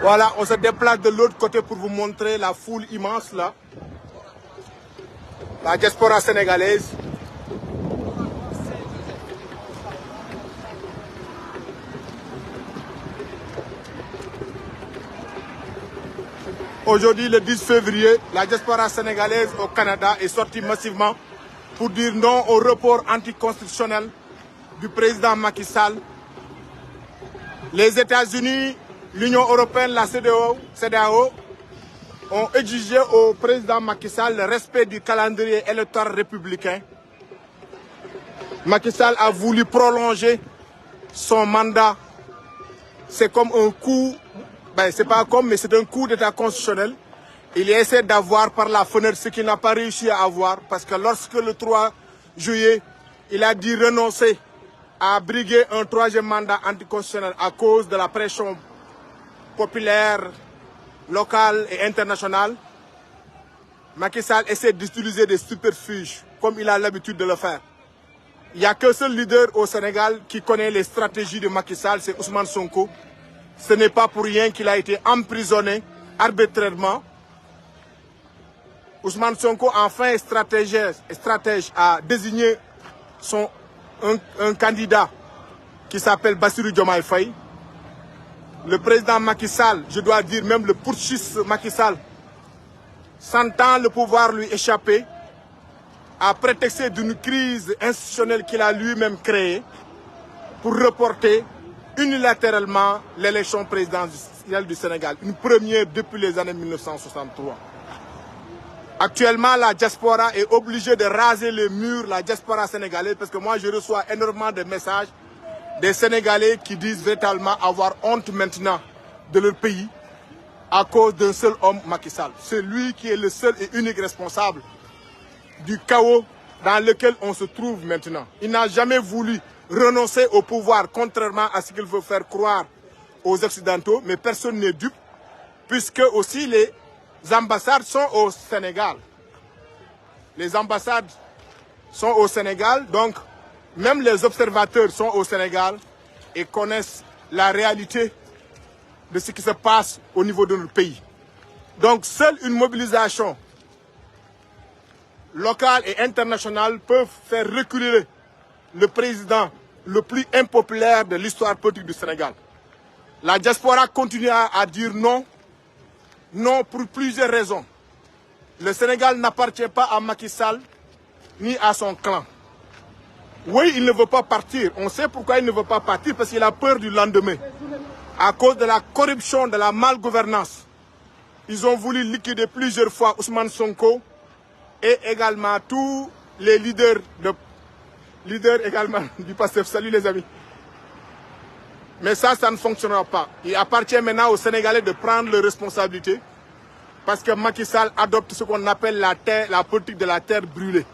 Voilà, on se déplace de l'autre côté pour vous montrer la foule immense là. La diaspora sénégalaise. Aujourd'hui, le 10 février, la diaspora sénégalaise au Canada est sortie massivement pour dire non au report anticonstitutionnel du président Macky Sall. Les États-Unis, l'Union européenne, la CEDEAO ont exigé au président Macky Sall le respect du calendrier électoral républicain. Macky Sall a voulu prolonger son mandat. C'est comme un coup, c'est pas comme, mais c'est un coup d'état constitutionnel. Il essaie d'avoir par la fenêtre ce qu'il n'a pas réussi à avoir, parce que lorsque le 3 juillet, il a dit renoncer à briguer un troisième mandat anticonstitutionnel à cause de la pression populaire, locale et internationale, Macky Sall essaie d'utiliser des subterfuges, comme il a l'habitude de le faire. Il n'y a qu'un seul leader au Sénégal qui connaît les stratégies de Macky Sall, c'est Ousmane Sonko. Ce n'est pas pour rien qu'il a été emprisonné arbitrairement. Ousmane Sonko, enfin stratège, a désigné un candidat qui s'appelle Bassirou Diomaye Faye. Le président Macky Sall, je dois dire même le putschiste Macky Sall, sentant le pouvoir lui échapper, a prétexté d'une crise institutionnelle qu'il a lui-même créée pour reporter unilatéralement l'élection présidentielle du Sénégal, une première depuis les années 1963. Actuellement, la diaspora est obligée de raser les murs, la diaspora sénégalaise, parce que moi je reçois énormément de messages des Sénégalais qui disent véritablement avoir honte maintenant de leur pays à cause d'un seul homme, Macky Sall. C'est lui qui est le seul et unique responsable du chaos dans lequel on se trouve maintenant. Il n'a jamais voulu renoncer au pouvoir, contrairement à ce qu'il veut faire croire aux Occidentaux, mais personne n'est dupe, puisque aussi les ambassades sont au Sénégal. Les ambassades sont au Sénégal, donc même les observateurs sont au Sénégal et connaissent la réalité de ce qui se passe au niveau de notre pays. Donc seule une mobilisation locale et internationale peut faire reculer le président le plus impopulaire de l'histoire politique du Sénégal. La diaspora continue à dire non, non pour plusieurs raisons. Le Sénégal n'appartient pas à Macky Sall ni à son clan. Oui, il ne veut pas partir. On sait pourquoi il ne veut pas partir, parce qu'il a peur du lendemain. À cause de la corruption, de la malgouvernance. Ils ont voulu liquider plusieurs fois Ousmane Sonko et également tous les leaders également du PASTEF. Salut les amis. Mais ça ne fonctionnera pas. Il appartient maintenant aux Sénégalais de prendre leurs responsabilités, parce que Macky Sall adopte ce qu'on appelle la politique de la terre brûlée.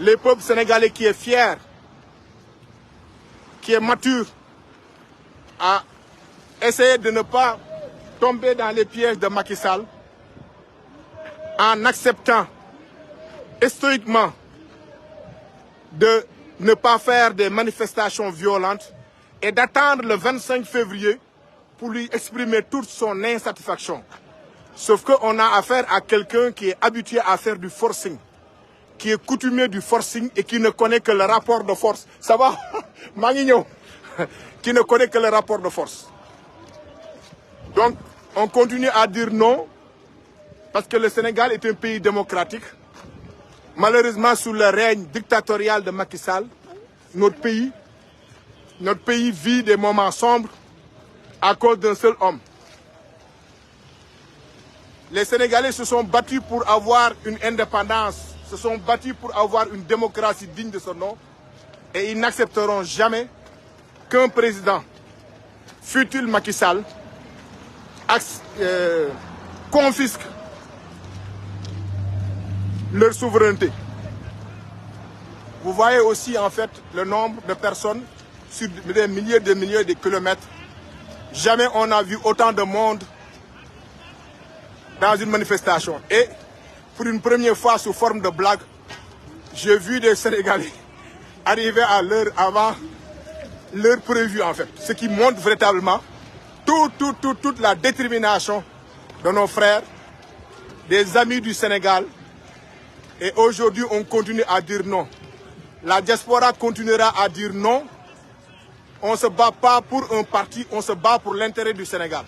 Le peuple sénégalais qui est fier, qui est mature, a essayé de ne pas tomber dans les pièges de Macky Sall en acceptant stoïquement de ne pas faire des manifestations violentes et d'attendre le 25 février pour lui exprimer toute son insatisfaction. Sauf qu'on a affaire à quelqu'un qui est habitué à faire du forcing, qui est coutumier du forcing et qui ne connaît que le rapport de force. Ça va? Magigno. Qui ne connaît que le rapport de force. Donc, on continue à dire non, parce que le Sénégal est un pays démocratique. Malheureusement, sous le règne dictatorial de Macky Sall, notre pays vit des moments sombres à cause d'un seul homme. Les Sénégalais se sont battus pour avoir une indépendance, se sont battus pour avoir une démocratie digne de ce nom, et ils n'accepteront jamais qu'un président, fût-il Macky Sall, confisque leur souveraineté. Vous voyez aussi en fait le nombre de personnes sur des milliers de kilomètres. Jamais on n'a vu autant de monde dans une manifestation. Et pour une première fois sous forme de blague, j'ai vu des Sénégalais arriver à l'heure avant l'heure prévue en fait. Ce qui montre véritablement toute la détermination de nos frères, des amis du Sénégal. Et aujourd'hui, on continue à dire non. La diaspora continuera à dire non. On ne se bat pas pour un parti, on se bat pour l'intérêt du Sénégal.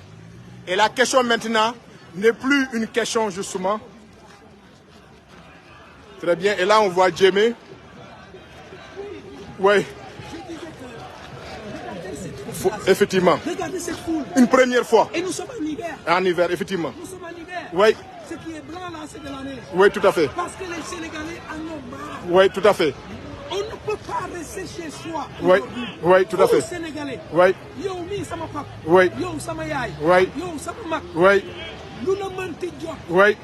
Et la question maintenant n'est plus une question justement. Très bien. Et là, on voit Djemé. Oui. Effectivement. Regardez cette foule. Une première fois. Et nous sommes en hiver. En hiver, effectivement. Nous sommes en hiver. Oui. Ce qui est blanc là, c'est de la neige. Oui, tout à fait. Parce que les Sénégalais en ont marre. Oui, tout à fait. On ne peut pas rester chez soi. Oui, oui, tout à fait. Pour les Sénégalais. Oui. Yow mi sama pap. Oui. Yow sama yaay. Oui. Yow sama mag. Oui. Lu la mënti jot. Oui.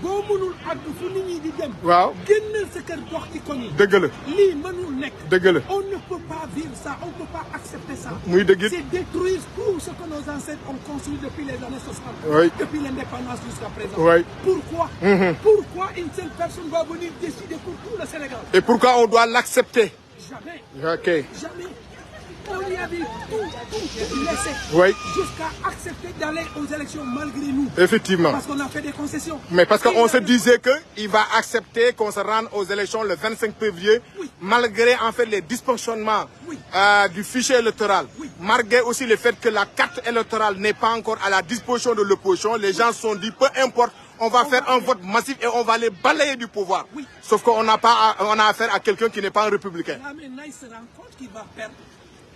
Boo mënul àgg fu nit ñi di dem. Waaw. Génnal sa kër dox ci koñ yi. Dëgg la. Lii mënul nekk. Dëgg la. On ne peut pas vivre ça, on ne peut pas accepter ça. Muy dëgg it. C'est détruire tout ce que nos ancêtres ont construit depuis les années 60, Oui. depuis l'indépendance jusqu'à présent. Oui. Pourquoi Pourquoi une seule personne va venir décider pour tout le Sénégal? Et pourquoi on doit l'accepter? Jamais. Ok. Jamais. On y avait tout laissé Oui. jusqu'à accepter d'aller aux élections malgré nous. Effectivement. Parce qu'on a fait des concessions. Mais parce qu'on se disait qu'il va accepter qu'on se rende aux élections le 25 février, Oui. malgré en fait les dysfonctionnements Oui. du fichier électoral, Oui. malgré aussi le fait que la carte électorale n'est pas encore à la disposition de l'opposition. Les gens se sont dit, peu importe, on va faire un vote massif et on va les balayer du pouvoir. Oui. Sauf qu'on n'a pas, on a affaire à quelqu'un qui n'est pas un républicain. Là maintenant, il se rend compte qu'il va perdre.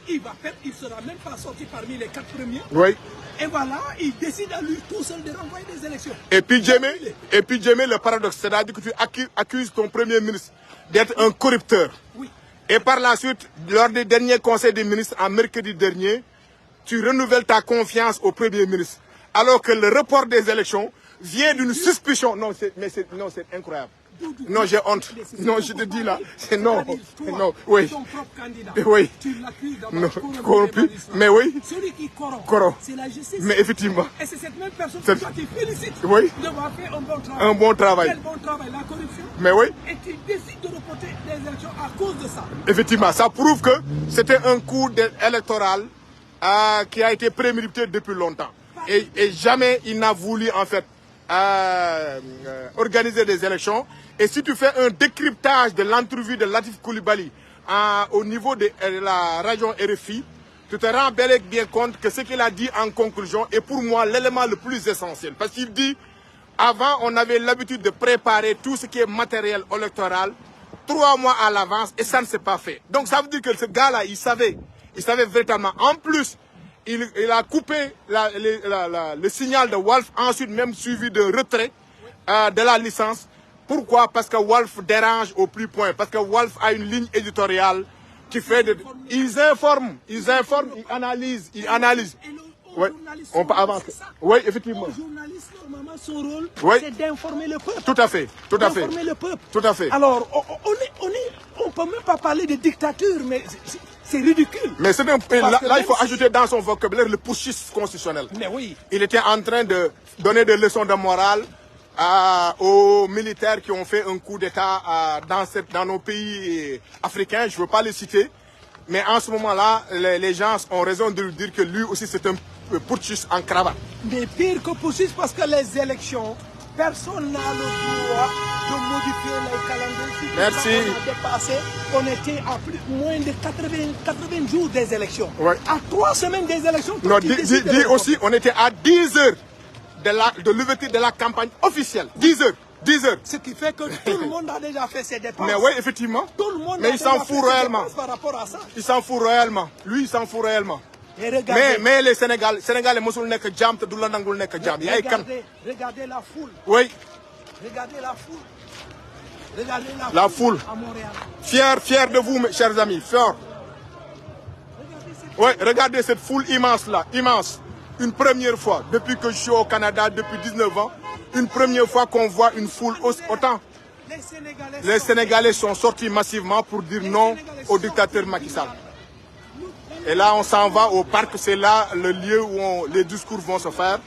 Il va perdre, il ne sera même pas sorti parmi les 4 premiers. Oui. Et voilà, il décide à lui tout seul de renvoyer des élections. Et puis Djemé, le paradoxe, c'est-à-dire que tu accuses ton premier ministre d'être un corrupteur. Oui. Et par la suite, lors des derniers conseils des ministres, en mercredi dernier, tu renouvelles ta confiance au premier ministre. Alors que le report des élections vient d'une suspicion. Non, c'est incroyable. Non, j'ai honte. Non, je te dis là, c'est non. Non, oui. Ton propre candidat. Oui. Tu l'accuses Non, d'avoir corrompu. Mais oui. Celui qui corrompt, Corrompt. c'est la justice. Mais effectivement. Et c'est cette même personne que toi tu félicites Oui. d'avoir fait un bon travail. Un bon travail. Quel bon travail, la corruption. Mais oui. Et tu décides de reporter des élections à cause de ça. Effectivement, ça prouve que c'était un coup électoral qui a été prémédité depuis longtemps. Et jamais il n'a voulu en fait organiser des élections. Et si tu fais un décryptage de l'entrevue de Latif Coulibaly au niveau de la région RFI, tu te rends bel et bien compte que ce qu'il a dit en conclusion est pour moi l'élément le plus essentiel. Parce qu'il dit, avant on avait l'habitude de préparer tout ce qui est matériel électoral 3 mois à l'avance et ça ne s'est pas fait. Donc ça veut dire que ce gars-là, il savait véritablement. En plus, il a coupé le signal de Walf, ensuite même suivi de retrait de la licence. Pourquoi? Parce que Walf dérange au plus point. Parce que Walf a une ligne éditoriale qui fait de... Ils informent, ils analysent. Oui, on peut avancer. Oui, effectivement. Le journaliste, normalement, son rôle, Oui. c'est d'informer le peuple. Tout à fait, tout à fait. D'informer le peuple. Tout à fait. Alors, on peut même pas parler de dictature, mais c'est ridicule. Mais c'est là, il faut ajouter dans son vocabulaire le putschisme constitutionnel. Mais oui. Il était en train de donner des leçons de morale aux militaires qui ont fait un coup d'État dans nos pays africains. Je ne veux pas les citer. Mais en ce moment-là, les gens ont raison de lui dire que lui aussi c'est un putschiste en cravate. Mais pire que putschiste parce que les élections, personne n'a le droit de modifier les calendriers. Merci. On a dépassé, on était à moins de 80 jours des élections. Ouais. À 3 semaines des élections. Non, dis aussi, on était à 10 heures de l'ouverture de la campagne officielle. 10 heures. 10 heures. Ce qui fait que tout le monde a déjà fait ses dépenses. Mais oui, effectivement. Tout le monde mais a il s'en déjà fout fait ses réellement. dépenses par rapport à ça. Il s'en fout réellement. Lui, il s'en fout réellement. Et regardez, Mais les Sénégalais, mosul nek jam te dula nangul nek jam. Regardez la foule. Oui, Regardez la foule. Regardez la foule. à Montréal. Fier de vous, mes chers amis. Fier. Oui, regardez cette foule immense là, immense. Une première fois, depuis que je suis au Canada, depuis 19 ans, une première fois qu'on voit une foule autant. Les Sénégalais sont sortis massivement pour dire non au dictateur Macky Sall. Et là, on s'en va au parc, c'est là le lieu où les discours vont se faire.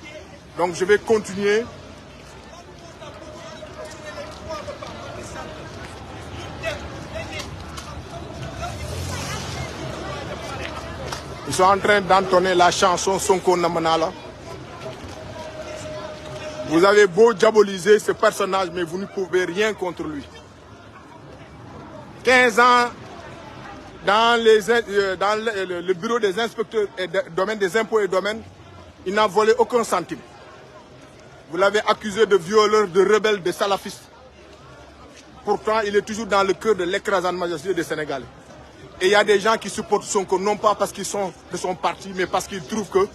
Donc je vais continuer. sont en train d'entonner la chanson Sonko Namanala. Vous avez beau diaboliser ce personnage, mais vous ne pouvez rien contre lui. 15 ans dans le bureau des inspecteurs et domaine des impôts et domaines, il n'a volé aucun centime. Vous l'avez accusé de violeur, de rebelle, de salafiste. Pourtant, il est toujours dans le cœur de l'écrasante majorité des Sénégalais. Et il y a des gens qui supportent Sonko, non pas parce qu'ils sont de son parti, mais parce qu'ils trouvent que,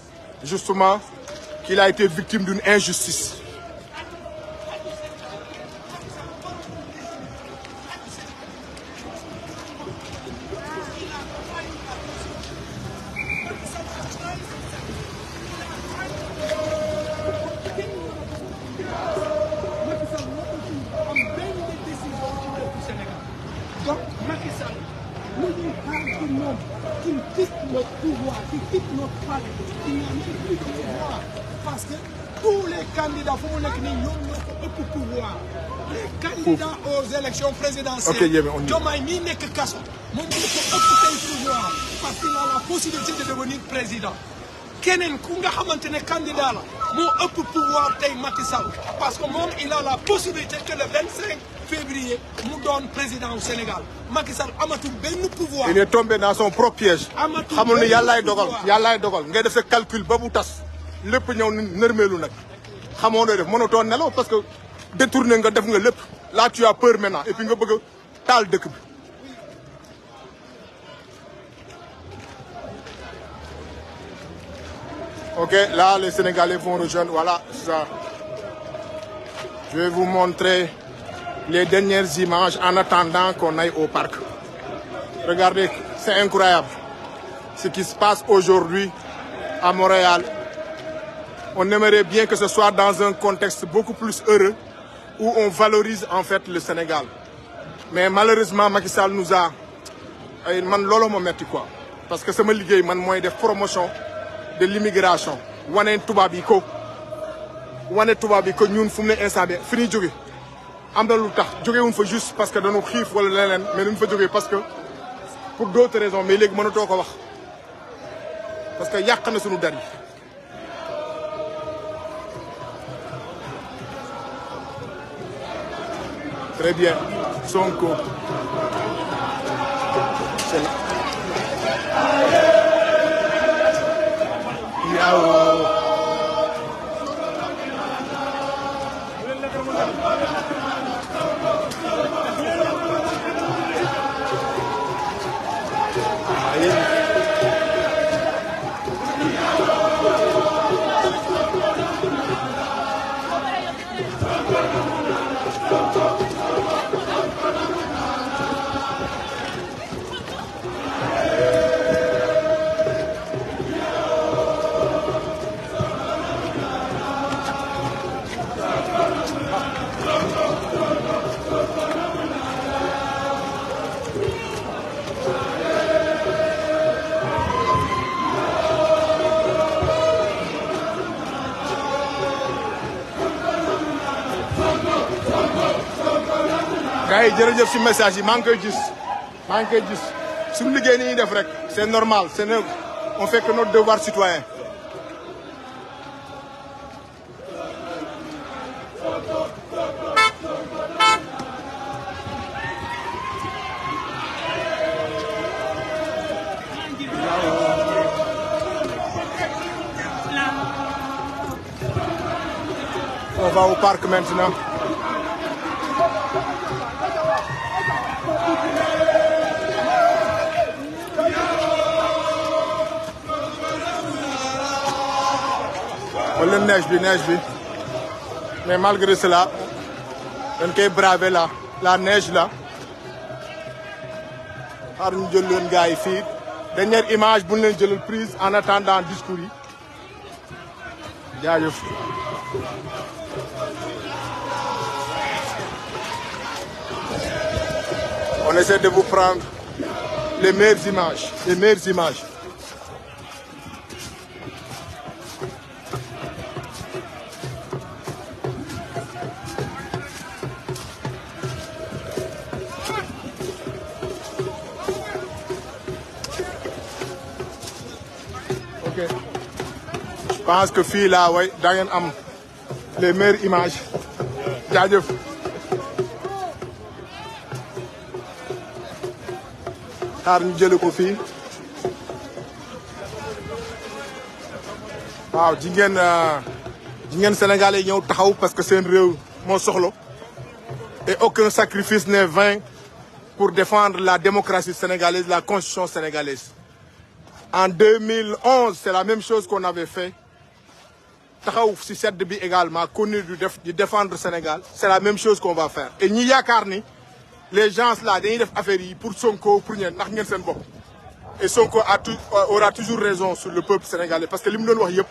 justement, qu'il a été victime d'une injustice. Parce que tous les candidats, pouvoir. Les candidats aux élections présidentielles, Diomaye mi nekk kaso, moom moo ko ëpp pouvoir parce qu'il a la possibilité de devenir président. Keneen ku nga xamante ne candidat la moo ëpp pouvoir tey Macky Sall parce que moom il a la possibilité que le 25 février mu doon président au Sénégal. Macky Sall amatul benn pouvoir. Il est tombé dans son propre piège. xamul ne yàllaay dogal ngay def sa calcul ba bu tas lépp ñëw nërmeelu nag xamoo looy def mënatoo nelaw parce que détourné nga def nga lépp. Là tu as peur maintenant et puis nga bëgg a taal dëkk bi. Ok, là les Sénégalais vont rejoindre, voilà ça. Je vais vous montrer les dernières images en attendant qu'on aille au parc. Regardez, c'est incroyable ce qui se passe aujourd'hui à Montréal. On aimerait bien que ce soit dans un contexte beaucoup plus heureux où on valorise en fait le Sénégal. Mais malheureusement, Macky Sall nous a... Man lolo mo metti quoi. Parce que sama liggéey man mooy def promotion de l'immigration. wane tubaab yi ko ñun fu mu ne instant bi fi ñuy jóge am na lu tax jógewuñ fa juste parce que dañu xiif wala leneen mais dañu fa jógee parce que pour d'autres raisons mais léegi mënatoo ko wax parce que yàq na suñu der yi. Très bien, Sonko. gars yi jërëjëf si message yi maa ngi koy gis suñu liggéey ni ñuy def rek c'est normal on fait que notre devoir citoyen. On va au parc maintenant. Wala neige bi mais malgré cela dañ koy braver la neige là xaar ñu jël leen gars yi fii dernière image bu ñu leen jëlal prise en attendant discours yi jaajëf. On essaie de vous prendre les meilleures images. pense que fii là way da ngeen am les meilleures images jaajëf xaar ñu jële ko fii waaw ji ngeen sénégalais yi ñëw taxaw parce que seen réew moo soxla et aucun sacrifice n'est vain pour défendre la démocratie sénégalaise, la constitution sénégalaise. En 2011, c'est la même chose qu'on avait fait. Taxaw si sedd bi également connu de défendre le Sénégal, c'est la même chose qu'on va faire. Et ñi yaakaar ni les gens là dañuy def affaire yi pour Sonko pour ñeen ndax ngeen seen bopp. Et Sonko aura toujours raison sur le peuple sénégalais parce que li mu doon wax yëpp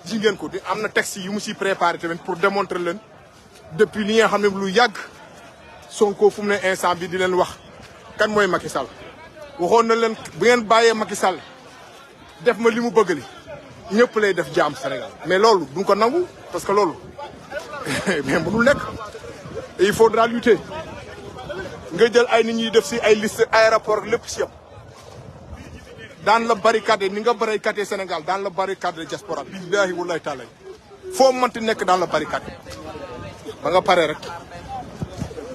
ji ngeen ko am na texte yi mu si préparé tamit pour démontrer leen depuis li nga xam ne lu yàgg Sonko fu mu ne instant bi di leen wax kan mooy Macky Sall waxoon na leen bu ngeen bàyyee Macky Sall def ma li mu bëgg li ñëpp lay def jaam Sénégal mais loolu duñ ko nangu parce que loolu mais mënul nekk il faudra lutter nga jël ay nit ñuy def si ay liste aéroport lépp si yëpp daan la barricade ni nga barricade Sénégal daan la barricade diaspora billahi wallahi taala foo mënti nekk daan la barricade ba nga pare rek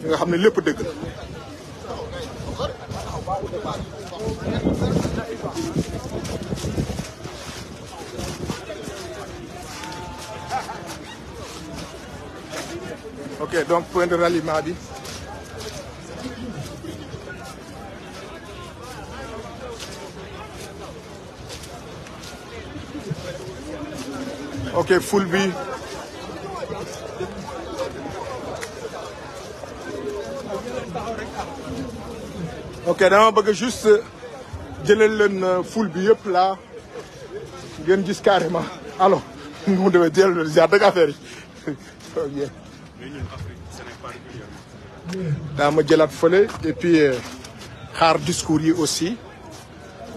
nga xam ne lépp dëgg la ok donc point de ralliement bi ok foule bi ok dama bëgg juste jëlal leen foule bi yëpp là ngeen gis carrément alors mu demee jël déjà dëgg affaire yi daa ma jëlaat fële et puis xaar discours yi aussi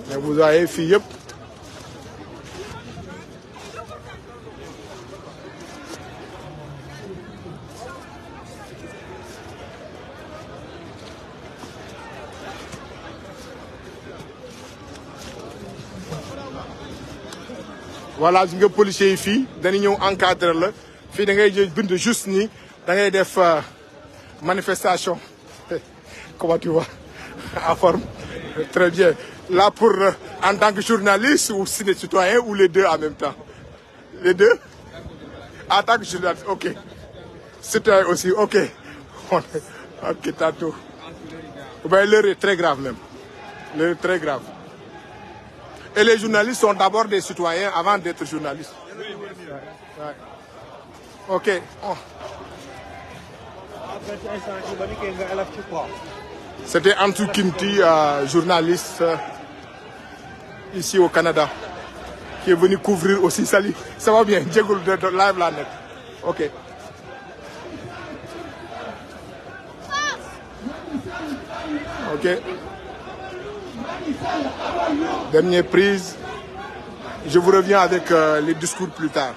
mais vous voyez fii yëpp voilà nga policiers yi fii dañuy ñëw encadrer la fii da ngay bind juste ni da ngay def manifestation comment tu vois en forme très bien là pour en tant que journaliste ou citoyen ou les deux en même temps les deux en tant que journaliste ok citoyen aussi ok ok tantôt ben l'heure est très grave même l'heure est très grave. Et les journalistes sont d'abord des citoyens avant d'être journalistes. Ouais. Ok. Oh. C'était Antou Kinti, journaliste ici au Canada, qui est venu couvrir aussi. Salut, ça va bien? Djegoul de live là net. Ok. Ok. Dernière prise. Je vous reviens avec les discours plus tard.